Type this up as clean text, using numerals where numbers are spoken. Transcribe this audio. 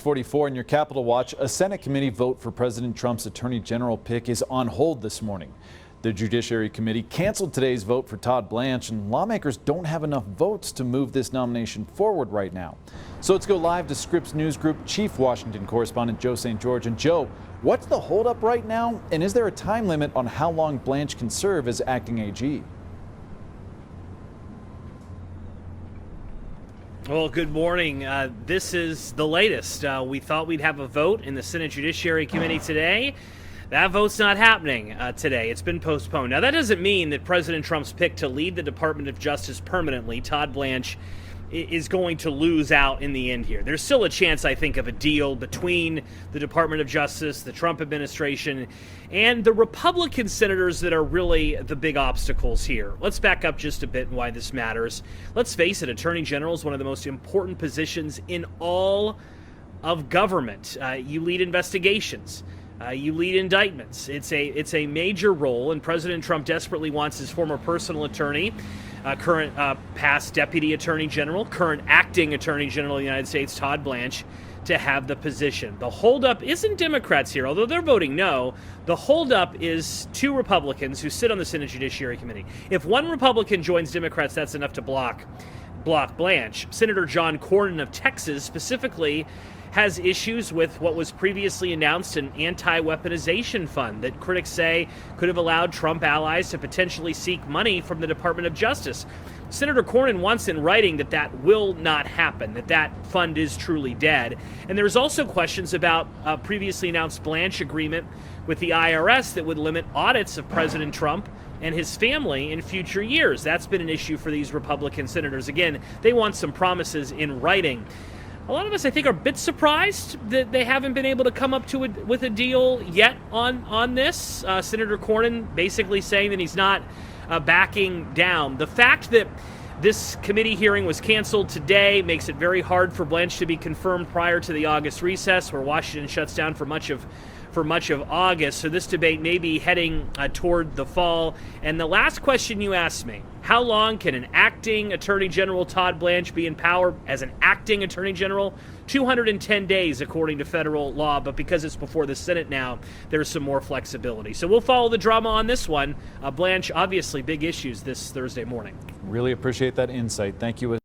6:44 in your Capitol Watch. A Senate committee vote for President Trump's Attorney General pick is on hold this morning. The Judiciary Committee canceled today's vote for Todd Blanche, and lawmakers don't have enough votes to move this nomination forward right now. So let's go live to Scripps News Group Chief Washington Correspondent Joe St. George. And Joe, what's the holdup right now? And is there a time limit on how long Blanche can serve as acting AG? Well, good morning. This is the latest. We thought we'd have a vote in the Senate Judiciary Committee today. That vote's not happening today. It's been postponed. Now, that doesn't mean that President Trump's pick to lead the Department of Justice permanently, Todd Blanche, is going to lose out in the end here. There's still a chance, I think, of a deal between the Department of Justice, the Trump administration, and the Republican senators that are really the big obstacles here. Let's back up just a bit and why this matters. Let's face it, Attorney General is one of the most important positions in all of government. You lead investigations. You lead indictments. It's a major role, and President Trump desperately wants his former personal attorney, current past Deputy Attorney General, current Acting Attorney General of the United States, Todd Blanche, to have the position. The holdup isn't Democrats here, although they're voting no. The holdup is two Republicans who sit on the Senate Judiciary Committee. If one Republican joins Democrats, that's enough to block Blanche. Senator John Cornyn of Texas specifically has issues with what was previously announced an anti-weaponization fund that critics say could have allowed Trump allies to potentially seek money from the Department of Justice. Senator Cornyn wants in writing that will not happen, that fund is truly dead. And there's also questions about a previously announced Blanche agreement with the IRS that would limit audits of President Trump and his family in future years. That's been an issue for these Republican senators. Again, they want some promises in writing. A lot of us, I think, are a bit surprised that they haven't been able to come up with a deal yet on this. Senator Cornyn basically saying that he's not backing down. The fact that this committee hearing was canceled today makes it very hard for Blanche to be confirmed prior to the August recess, where Washington shuts down for much of August. So this debate may be heading toward the fall. And the last question you asked me, how long can an acting Attorney General Todd Blanche be in power as an acting Attorney General? 210 days, according to federal law. But because it's before the Senate now, there's some more flexibility. So we'll follow the drama on this one. Blanche, obviously, big issues this Thursday morning. Really appreciate that insight. Thank you.